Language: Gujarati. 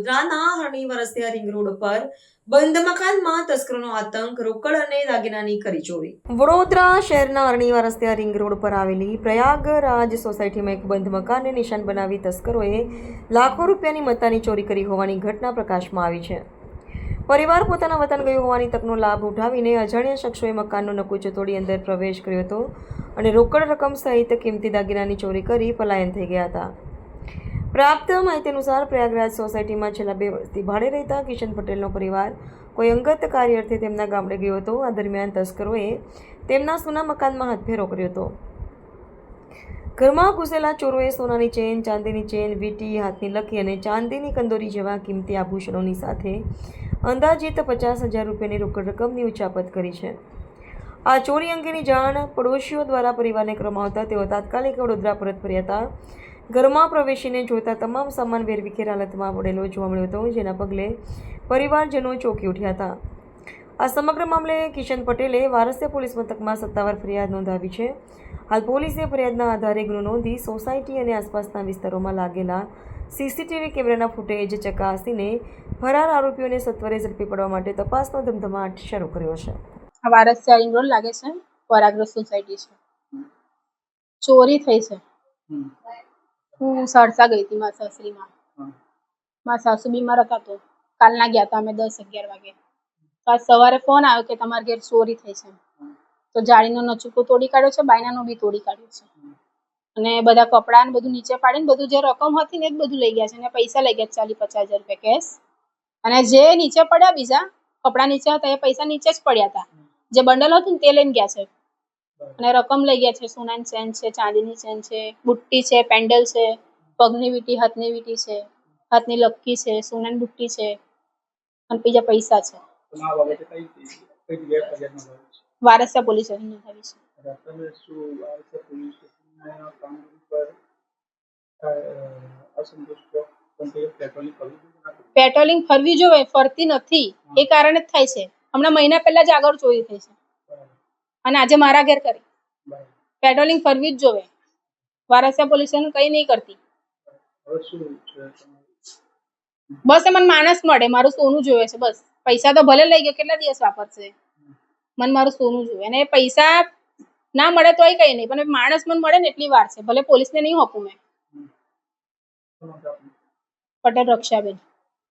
વડોદરાના હરણી વરસિયા રિંગ રોડ પર બંધ મકાનમાં તસ્કરોનો આતંક, રોકડ અને દાગીનાની કરી ચોરી. વડોદરા શહેરના હરણી વરસિયા રિંગ રોડ પર આવેલી પ્રયાગરાજ સોસાયટીમાં એક બંધ મકાનને નિશાન બનાવી તસ્કરોએ લાખો રૂપિયાની મત્તાની ચોરી કરી હોવાની ઘટના પ્રકાશમાં આવી છે. પરિવાર પોતાના વતન ગયો હોવાની તકનો લાભ ઉઠાવીને અજાણ્યા શખ્સોએ મકાનનો નકુચો તોડી અંદર પ્રવેશ કર્યો હતો અને રોકડ રકમ સહિત કિંમતી દાગીનાની ચોરી કરી પલાયન થઈ ગયા હતા. પ્રાપ્ત માહિતી અનુસાર પ્રયાગરાજ સોસાયટીમાં છેલ્લા 2 વર્ષથી ભાડે રહેતા કિશન પટેલનો પરિવાર કોઈ અંગત કાર્ય અર્થે તેમના ગામડે ગયો હતો. આ દરમિયાન તસ્કરોએ તેમના સોના મકાનમાં હાથફેરો કર્યો હતો. ઘરમાં ઘૂસેલા ચોરોએ સોનાની ચેન, ચાંદીની ચેન, વીંટી, હાથની લકી અને ચાંદીની કંદોરી જેવા કિંમતી આભૂષણોની સાથે અંદાજિત 50,000 રૂપિયાની રોકડ રકમની ઉચાપત કરી છે. આ ચોરી અંગેની જાણ પડોશીઓ દ્વારા પરિવારને કરવામાં આવતા તેઓ તાત્કાલિક વડોદરા પરત ફર્યા હતા. ઘરમાં પ્રવેશીને જોતા તમામ સામાન વેરવિખેર હાલતમાં પડેલો જોવા મળ્યો હતો, જેના પગલે પરિવારજનો ચોંકી ઉઠ્યા હતા. આ સમગ્ર મામલે કિશન પટેલે વારસિયા પોલીસ મથકમાં સત્તાવાર ફરિયાદ નોંધાવી છે. હાલ પોલીસે ફરિયાદના આધારે ગુનો નોંધી સોસાયટી અને આસપાસના વિસ્તારોમાં લાગેલા સીસીટીવી કેમેરાના ફૂટેજ ચકાસીને ફરાર આરોપીઓને સત્વરે ઝડપી પડવા માટે તપાસનો ધમધમાટ શરૂ કર્યો છે. વારસિયા રિંગ રોડ લાગે છે, પરાગ્રસ્ત સોસાયટી છે. ચોરી થઈ છે. હું સરસા ગઈ હતી મારા સાસરીમાં. મારા સાસુ બીમાર હતા તો કાલના ગયા હતા અમે 10-11 વાગે. આજ સવારે ફોન આવ્યો કે તમારા ઘેર ચોરી થઈ છે. તો જાળીનો નચુકો તોડી કાઢ્યો છે, બાયનાનો બી તોડી કાઢ્યો છે અને બધા કપડાં ને બધું નીચે પાડીને બધું જે રકમ હતી ને એ જ બધું લઈ ગયા છે અને પૈસા લઈ ગયા 40-50,000 રૂપિયા કેશ. અને જે નીચે પડ્યા બીજા કપડાં નીચે હતા એ પૈસા નીચે જ પડ્યા હતા. જે બંડલ હતું ને તે લઈને ગયા છે અને રકમ લઈ ગયા છે. સોનાની ચેન છે, ચાંદીની ચેન છે, બુટ્ટી છે, પેન્ડલ છે, પગની વીંટી, હાથની વીંટી છે, હાથની લક્કી છે, સોનાની બુટ્ટી છે અને બીજા પૈસા છે. વારસિયા પોલીસ સ્ટેશન નોંધાવી છે. પેટ્રોલિંગ ફરવી જોઈએ, ફરતી નથી એ કારણે જ થાય છે. હમણાં મહિના પહેલા જ આગળ ચોરી થઈ છે અને આજે મારા ઘેર કરી. પેટ્રોલિંગ ફરવી જ જોઈએ. વારસિયા પોલીસ સ્ટેશન કઈ નહીં કરતી. બસ મને માણસ મળે, મારું સોનું જોઈએ છે બસ. પૈસા તો ભલે લઈ ગયો, કેટલા દિવસ વાપરશે? મને મારું સોનું જોઈએ અને પૈસા ના મળે તોય કઈ નહીં, પણ માણસ મને મળે ને એટલી વાર છે. ભલે પોલીસને નહીં હોપું મેં. પટેલ રક્ષાબેન.